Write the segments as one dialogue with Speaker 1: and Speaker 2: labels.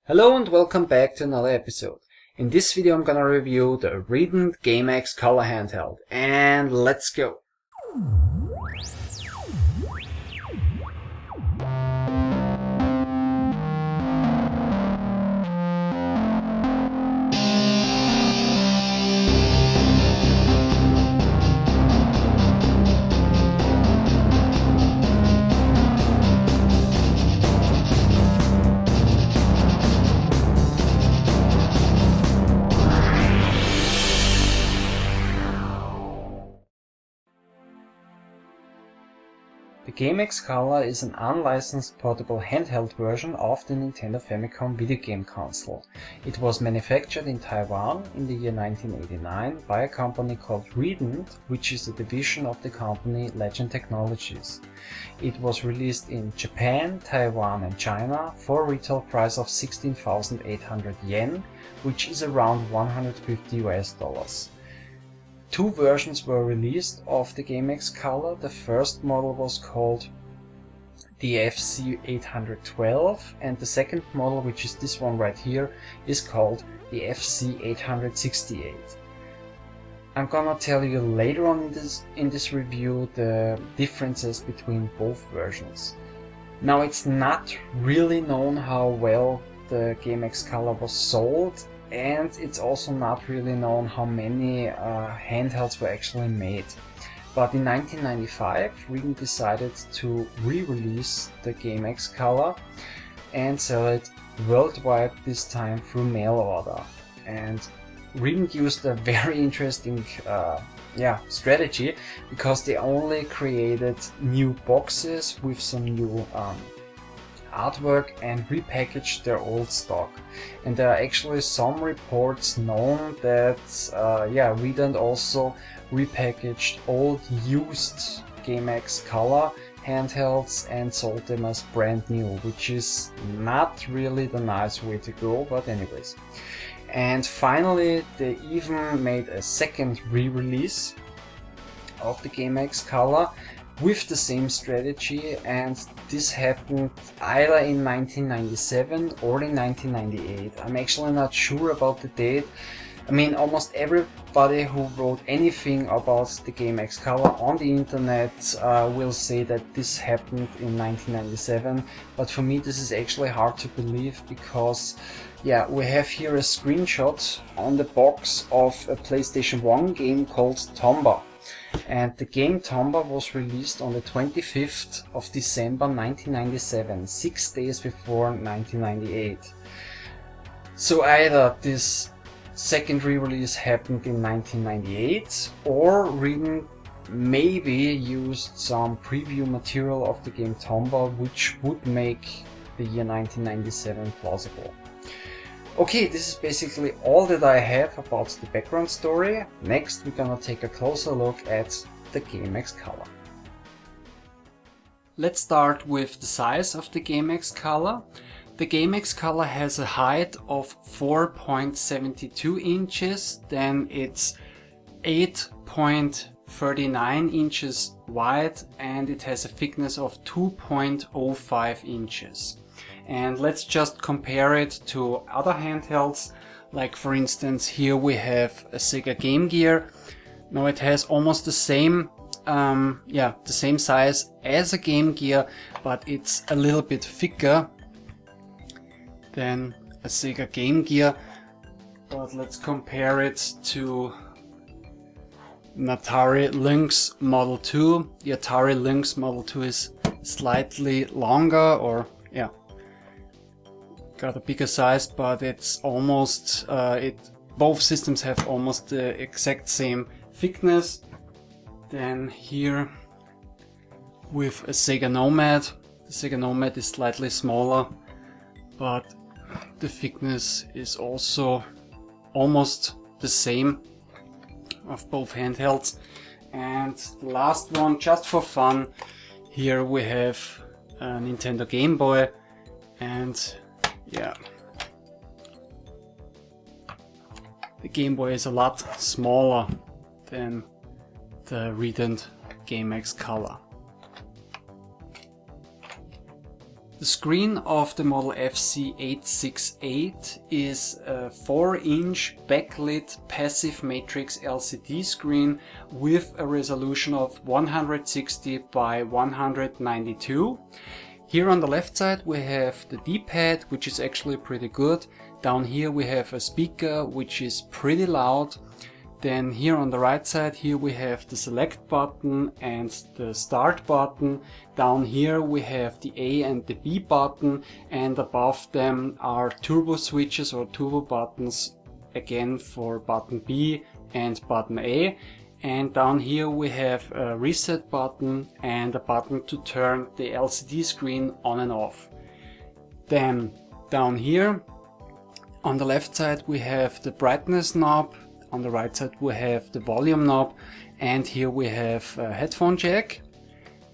Speaker 1: Hello and welcome back to another episode. In this video I'm gonna review the Redant GameX Color handheld, and let's go! The GameX Color is an unlicensed portable handheld version of the Nintendo Famicom video game console. It was manufactured in Taiwan in the year 1989 by a company called Redant, which is a division of the company Legend Technologies. It was released in Japan, Taiwan and China for a retail price of 16,800 yen, which is around $150. Two versions were released of the GameX Color. The first model was called the FC812 and the second model, which is this one right here, is called the FC868. I'm gonna tell you later on in this review the differences between both versions. Now, it's not really known how well the GameX Color was sold, and it's also not really known how many handhelds were actually made. But in 1995, Redant decided to re-release the GameX Color and sell it worldwide, this time through mail order. And Redant used a very interesting strategy, because they only created new boxes with some new artwork and repackaged their old stock. And there are actually some reports known that Redant also repackaged old used GameX Color handhelds and sold them as brand new, which is not really the nice way to go, but anyways. And finally, they even made a second re-release of the GameX Color with the same strategy, and this happened either in 1997 or in 1998. I'm actually not sure about the date. I mean, almost everybody who wrote anything about the GameX Color on the internet will say that this happened in 1997, but for me this is actually hard to believe, because we have here a screenshot on the box of a PlayStation 1 game called Tomba. And the game Tomba was released on the 25th of December 1997, 6 days before 1998. So either this second re-release happened in 1998, or Redant maybe used some preview material of the game Tomba, which would make the year 1997 plausible. Okay, this is basically all that I have about the background story. Next, we're gonna take a closer look at the GameX Color. Let's start with the size of the GameX Color. The GameX Color has a height of 4.72 inches, then it's 8.39 inches wide, and it has a thickness of 2.05 inches. And let's just compare it to other handhelds, like for instance here we have a Sega Game Gear. Now it has almost the same size as a Game Gear, but it's a little bit thicker than a Sega Game Gear. But let's compare it to an Atari Lynx Model 2. The Atari Lynx Model 2 is slightly longer, or got a bigger size, but it's almost both systems have almost the exact same thickness. Then here with a Sega Nomad, the Sega Nomad is slightly smaller, but the thickness is also almost the same of both handhelds. And the last one, just for fun, here we have a Nintendo Game Boy, and the Game Boy is a lot smaller than the Redant GameX Color. The screen of the model FC868 is a 4-inch backlit passive matrix LCD screen with a resolution of 160 by 192. Here on the left side we have the D-pad, which is actually pretty good. Down here we have a speaker which is pretty loud. Then here on the right side, here we have the select button and the start button. Down here we have the A and the B button, and above them are turbo switches or turbo buttons, again for button B and button A. And down here we have a reset button and a button to turn the LCD screen on and off. Then down here on the left side we have the brightness knob. On the right side we have the volume knob, and here we have a headphone jack.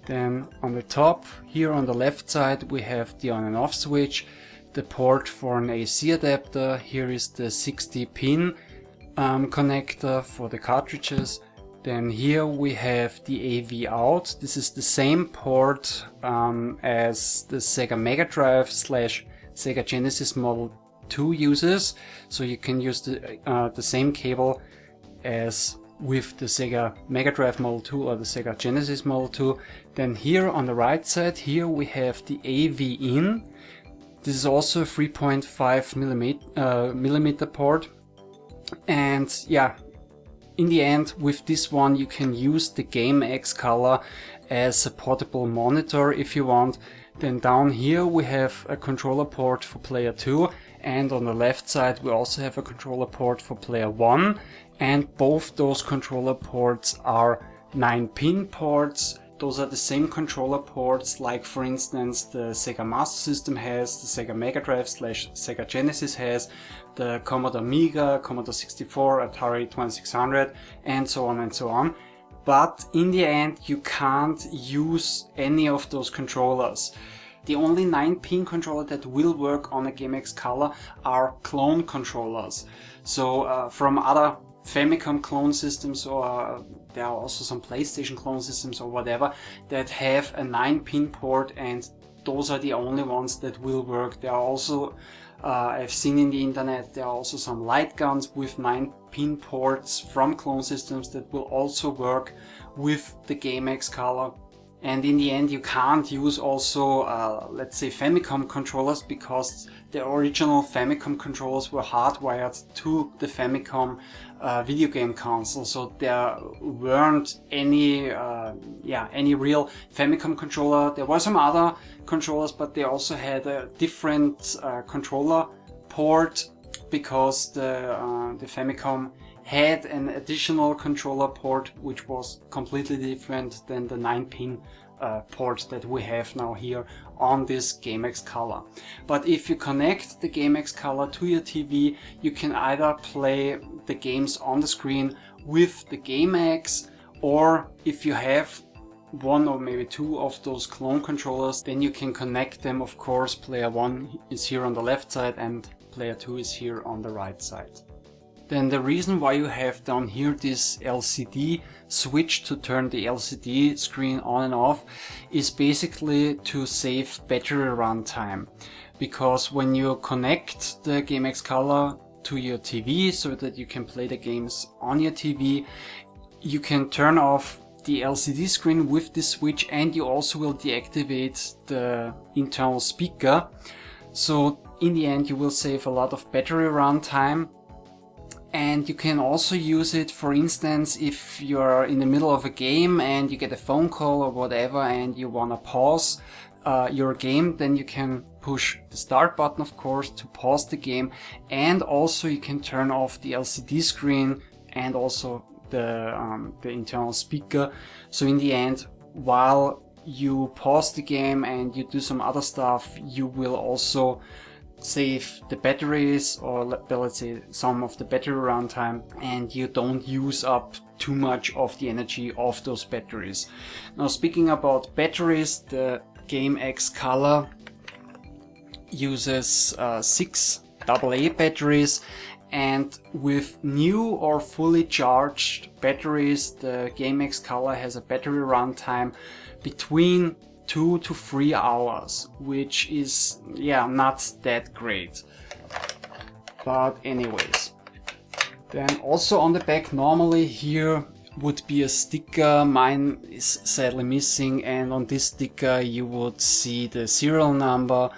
Speaker 1: Then on the top here on the left side we have the on and off switch, the port for an AC adapter. Here is the 60-pin connector for the cartridges. Then here we have the AV out. This is the same port as the Sega Mega Drive / Sega Genesis Model 2 uses, so you can use the same cable as with the Sega Mega Drive Model 2 or the Sega Genesis Model 2. Then here on the right side, here we have the AV in. This is also a 3.5 millimeter port, and yeah, in the end with this one you can use the GameX color as a portable monitor if you want. Then down here we have a controller port for player 2, and on the left side we also have a controller port for player 1, and both those controller ports are 9-pin ports. Those are the same controller ports like for instance the Sega Master System has, the Sega Mega Drive / Sega Genesis has, the Commodore Amiga, Commodore 64, Atari 2600, and so on and so on. But in the end you can't use any of those controllers. The only 9-pin controller that will work on a GameX color are clone controllers. So from other Famicom clone systems, or there are also some PlayStation clone systems or whatever that have a 9-pin port, and those are the only ones that will work. There are also, I've seen in the internet, there are also some light guns with 9-pin ports from clone systems that will also work with the GameX color. And in the end you can't use also let's say Famicom controllers, because the original Famicom controllers were hardwired to the Famicom video game console, so there weren't any real Famicom controller. There were some other controllers, but they also had a different controller port, because the Famicom had an additional controller port which was completely different than the 9-pin port that we have now here on this GameX color. But if you connect the GameX color to your TV, you can either play the games on the screen with the GameX, or if you have one or maybe two of those clone controllers, then you can connect them. Of course, player 1 is here on the left side and player 2 is here on the right side. Then the reason why you have down here this LCD switch to turn the LCD screen on and off is basically to save battery run time. Because when you connect the GameX color to your TV so that you can play the games on your TV, you can turn off the LCD screen with this switch, and you also will deactivate the internal speaker. So in the end you will save a lot of battery run time. And you can also use it, for instance, if you're in the middle of a game and you get a phone call or whatever and you want to pause your game, then you can push the start button, of course, to pause the game, and also you can turn off the LCD screen and also the internal speaker. So in the end, while you pause the game and you do some other stuff, you will also save the batteries, or let's say some of the battery runtime, and you don't use up too much of the energy of those batteries. Now, speaking about batteries, the GameX color uses 6 AA batteries, and with new or fully charged batteries, the GameX color has a battery runtime between
Speaker 2: 2 to 3 hours, which is, yeah, not that great. But anyways, then also on the back, normally here would be a sticker. Mine is sadly missing, and on this sticker you would see the serial number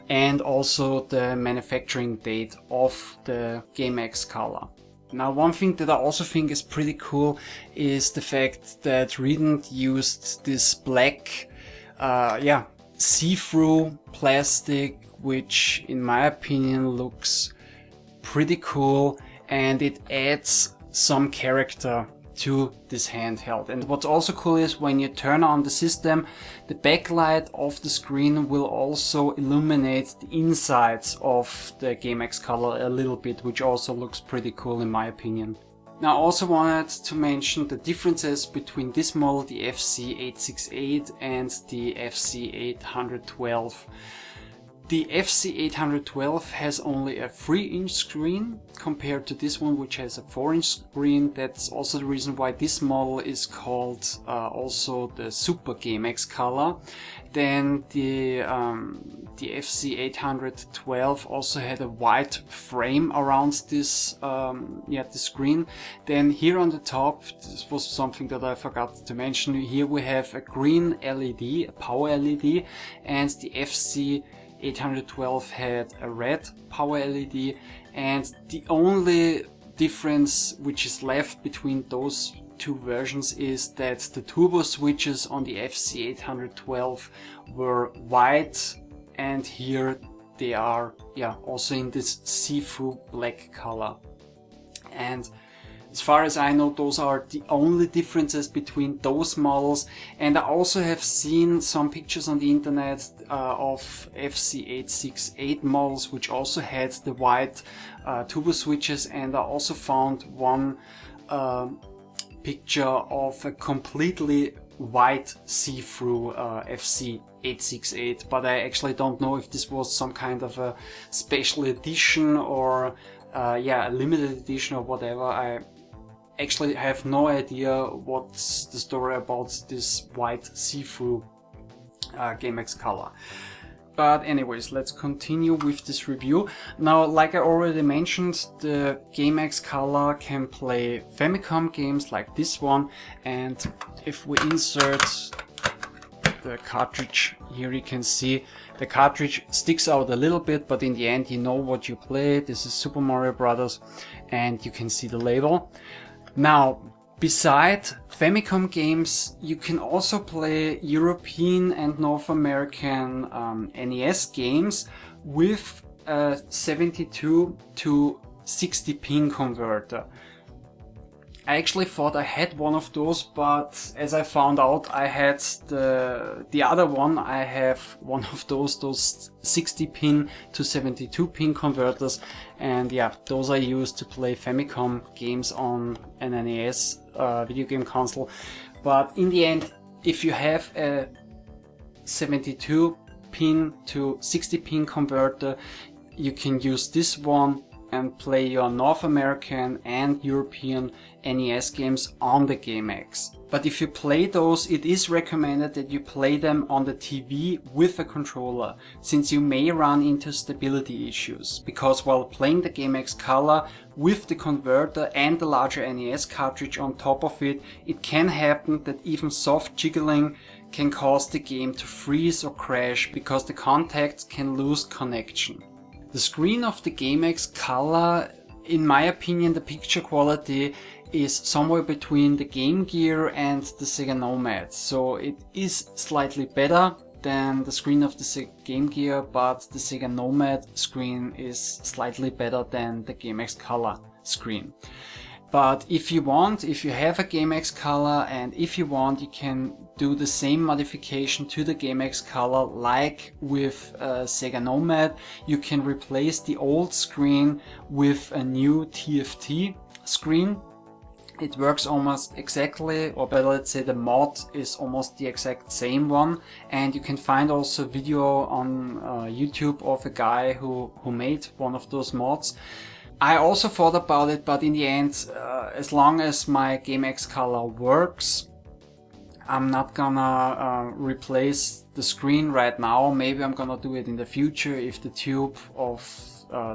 Speaker 2: and also the manufacturing date of the GameX color. Now, one thing that I also think is pretty cool is the fact that Redant used this black see-through plastic, which in my opinion looks pretty cool, and it adds some character to this handheld. And what's also cool is when you turn on the system, the backlight of the screen will also illuminate the insides of the GameX color a little bit, which also looks pretty cool in my opinion. Now, I also wanted to mention the differences between this model, the FC868 and the FC812. The FC812 has only a 3-inch screen compared to this one, which has a 4-inch screen. That's also the reason why this model is called also the Super GameX color. Then the FC812 also had a white frame around this the screen. Then here on the top, this was something that I forgot to mention. Here we have a green LED, a power LED, and the FC812 had a red power LED, and the only difference which is left between those two versions is that the turbo switches on the FC812 were white, and here they are also in this see-through black color. And as far as I know, those are the only differences between those models. And I also have seen some pictures on the internet of FC868 models, which also had the white turbo switches, and I also found one picture of a completely white see-through FC868, but I actually don't know if this was some kind of a special edition or a limited edition or whatever. I actually have no idea what's the story about this white see-through GameX color. But anyways, let's continue with this review. Now, like I already mentioned, the GameX color can play Famicom games like this one, and if we insert the cartridge here, you can see the cartridge sticks out a little bit, but in the end you know what you play. This is Super Mario Brothers, and you can see the label. Now, beside Famicom games, you can also play European and North American NES games with a 72 to 60 pin converter. I actually thought I had one of those, but as I found out, I had the other one. I have one of those 60 pin to 72 pin converters, and yeah, those I use to play Famicom games on an NES video game console. But in the end, if you have a 72 pin to 60 pin converter, you can use this one and play your North American and European NES games on the GameX. But if you play those, it is recommended that you play them on the TV with a controller, since you may run into stability issues. Because while playing the GameX color with the converter and the larger NES cartridge on top of it, it can happen that even soft jiggling can cause the game to freeze or crash because the contacts can lose connection. The screen of the GameX color, in my opinion, the picture quality is somewhere between the Game Gear and the Sega Nomad. So it is slightly better than the screen of the Game Gear, but the Sega Nomad screen is slightly better than the GameX color screen. But if you have a GameX color, and if you want, you can do the same modification to the GameX color like with Sega Nomad. You can replace the old screen with a new TFT screen. It works almost exactly, or better, let's say the mod is almost the exact same one, and you can find also video on YouTube of a guy who made one of those mods. I also thought about it, but in the end, as long as my GameX color works, I'm not gonna replace the screen right now. Maybe I'm gonna do it in the future if the tube of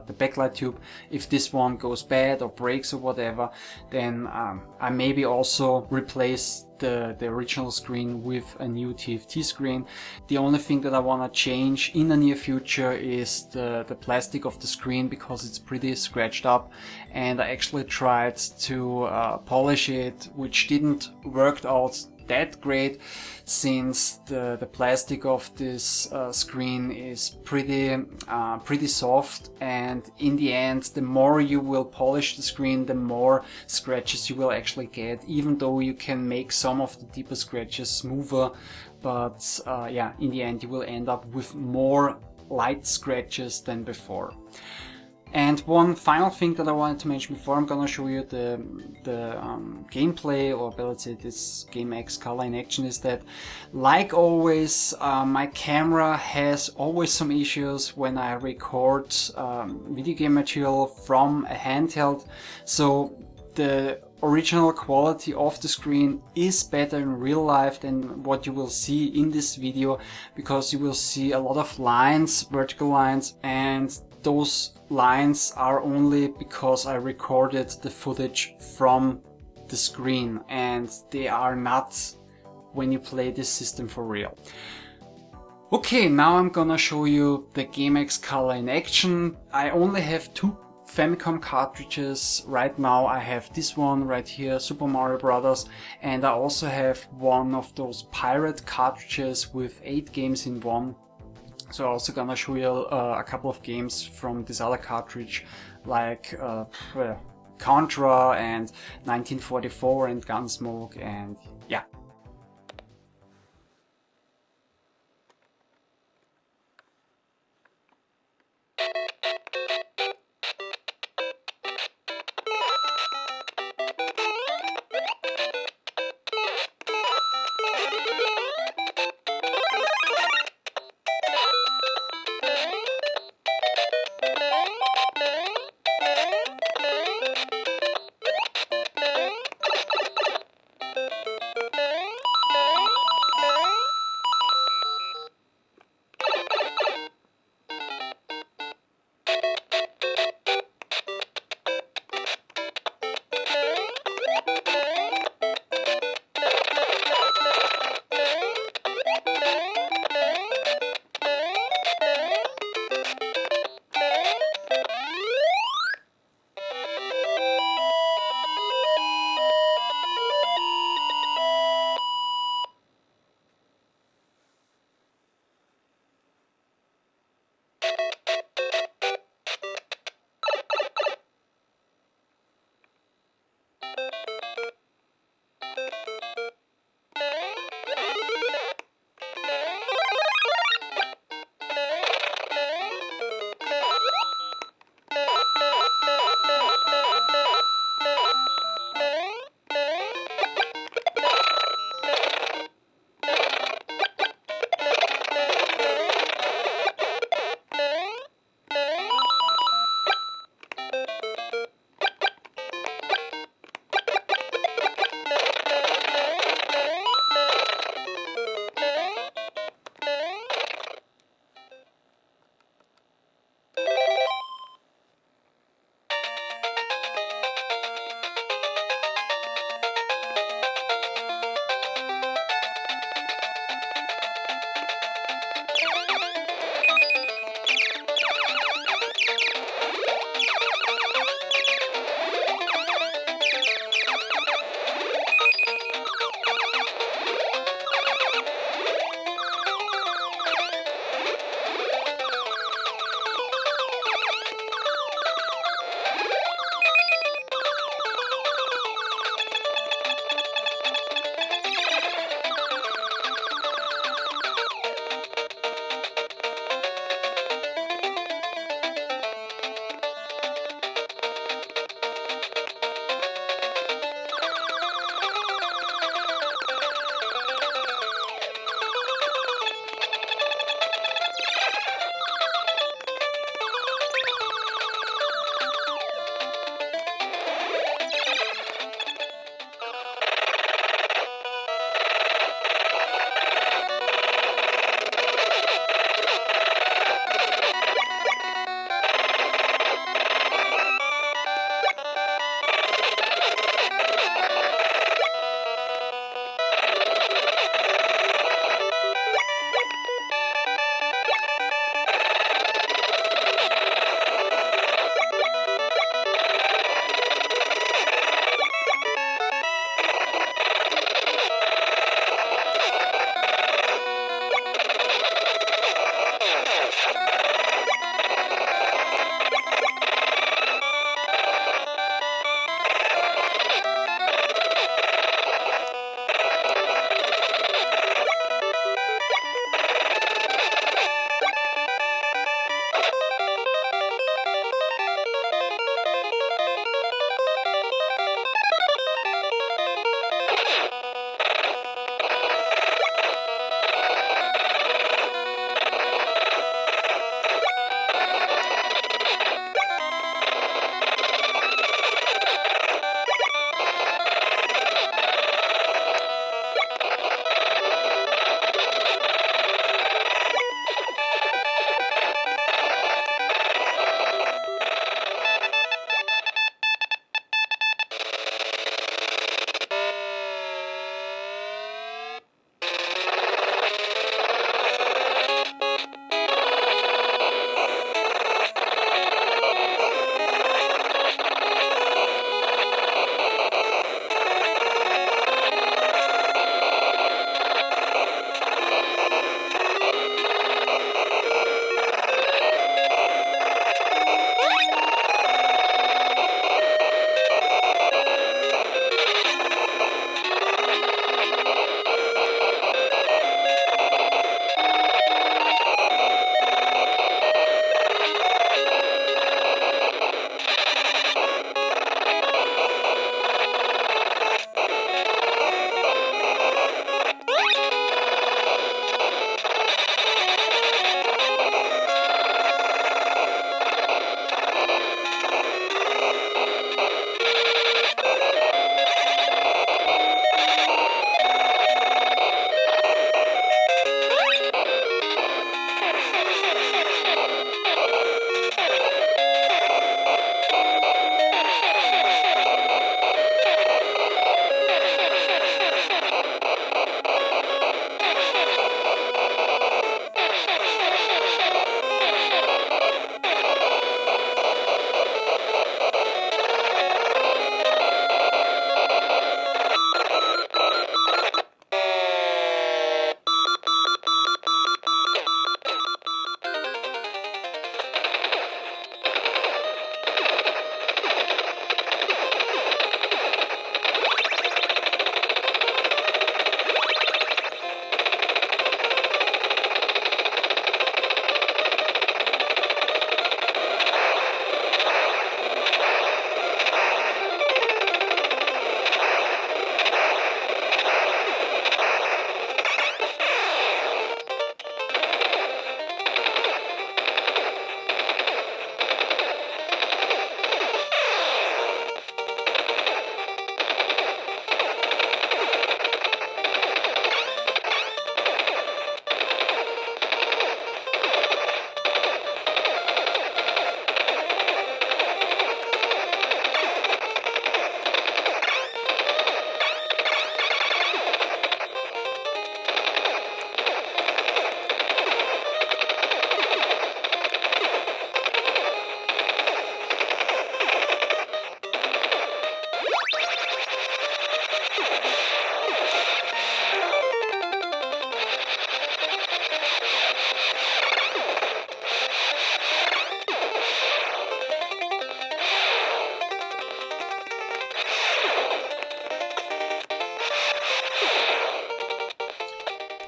Speaker 2: the backlight tube, if this one goes bad or breaks or whatever, then I maybe also replace the original screen with a new TFT screen. The only thing that I want to change in the near future is the plastic of the screen, because it's pretty scratched up, and I actually tried to polish it, which didn't work out that great, since the plastic of this screen is pretty soft, and in the end, the more you will polish the screen, the more scratches you will actually get, even though you can make some of the deeper scratches smoother. But yeah, in the end you will end up with more light scratches than before. And one final thing that I wanted to mention before I'm gonna show you the gameplay, or let's say this GameX color in action, is that, like always, my camera has always some issues when I record video game material from a handheld. So the original quality of the screen is better in real life than what you will see in this video, because you will see a lot of lines, vertical lines, and those lines are only because I recorded the footage from the screen, and they are not when you play this system for real. Okay, now I'm gonna show you the GameX color in action. I only have two Famicom cartridges right now. I have this one right here, Super Mario Brothers, and I also have one of those pirate cartridges with 8 games in one. So I'm also gonna show you a couple of games from this other cartridge, like Contra and 1944 and Gunsmoke, and yeah.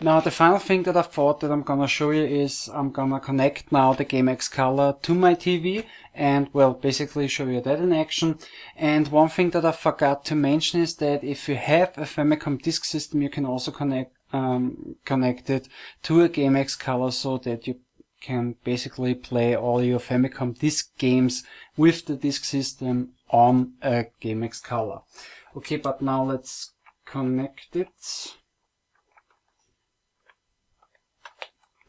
Speaker 2: Now the final thing that I thought that I'm gonna show you is I'm gonna connect now the GameX Color to my TV and, well, basically show you that in action. And one thing that I forgot to mention is that if you have a Famicom disk system, you can also connect it to a GameX Color so that you can basically play all your Famicom disk games with the disk system on a GameX Color. Okay, but now let's connect it.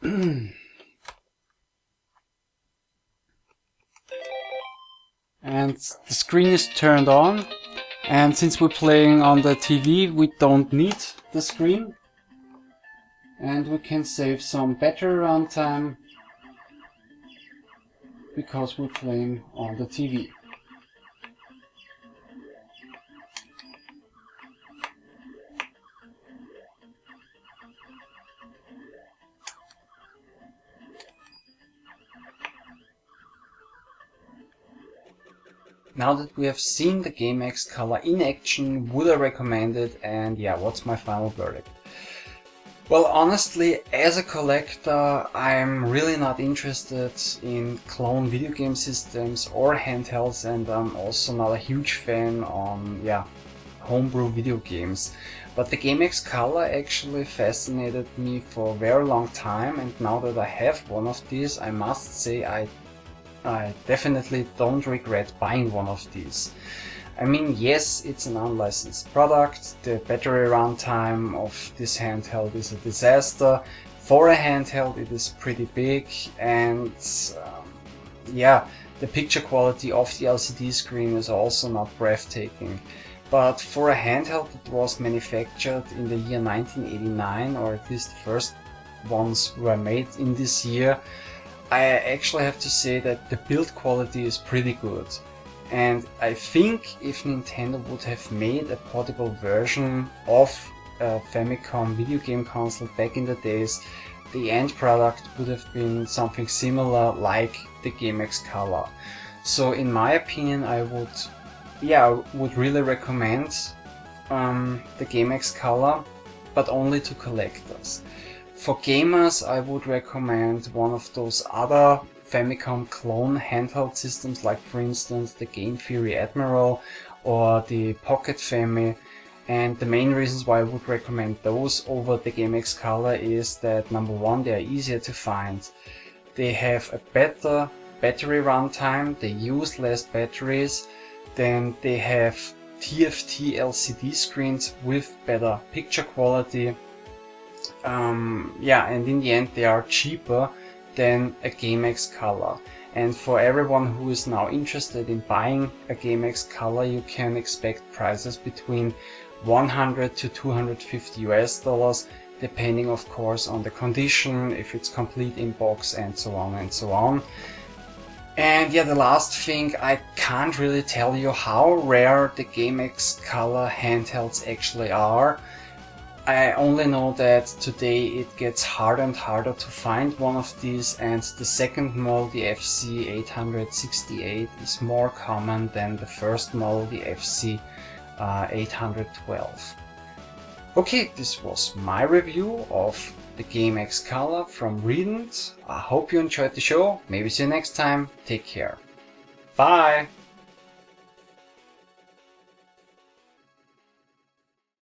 Speaker 2: And the screen is turned on, and since we're playing on the TV, we don't need the screen, and we can save some battery runtime because we're playing on the TV.
Speaker 1: Now that we have seen the GameX Color in action, would I recommend it, and yeah, what's my final verdict? Well, honestly, as a collector, I'm really not interested in clone video game systems or handhelds, and I'm also not a huge fan on, homebrew video games. But the GameX Color actually fascinated me for a very long time, and now that I have one of these, I must say I definitely don't regret buying one of these. I mean, yes, it's an unlicensed product, the battery runtime of this handheld is a disaster. For a handheld it is pretty big, and the picture quality of the LCD screen is also not breathtaking. But for a handheld that was manufactured in the year 1989, or at least the first ones were made in this year, I actually have to say that the build quality is pretty good. And I think if Nintendo would have made a portable version of a Famicom video game console back in the days, the end product would have been something similar like the GameX Color. So in my opinion, I would really recommend the GameX Color, but only to collectors. For gamers, I would recommend one of those other Famicom clone handheld systems, like for instance the Game Theory Admiral or the Pocket Fami. And the main reasons why I would recommend those over the GameX Color is that, number one, they are easier to find. They have a better battery runtime, they use less batteries, then they have TFT LCD screens with better picture quality. And in the end they are cheaper than a GameX Color. And for everyone who is now interested in buying a GameX Color, you can expect prices between $100 to $250 US, depending of course on the condition, if it's complete in box, and so on and so on. And the last thing, I can't really tell you how rare the GameX Color handhelds actually are. I only know that today it gets harder and harder to find one of these, and the second model, the FC868, is more common than the first model, the FC812. Okay, this was my review of the GameX Color from Redant. I hope you enjoyed the show. Maybe see you next time. Take care. Bye!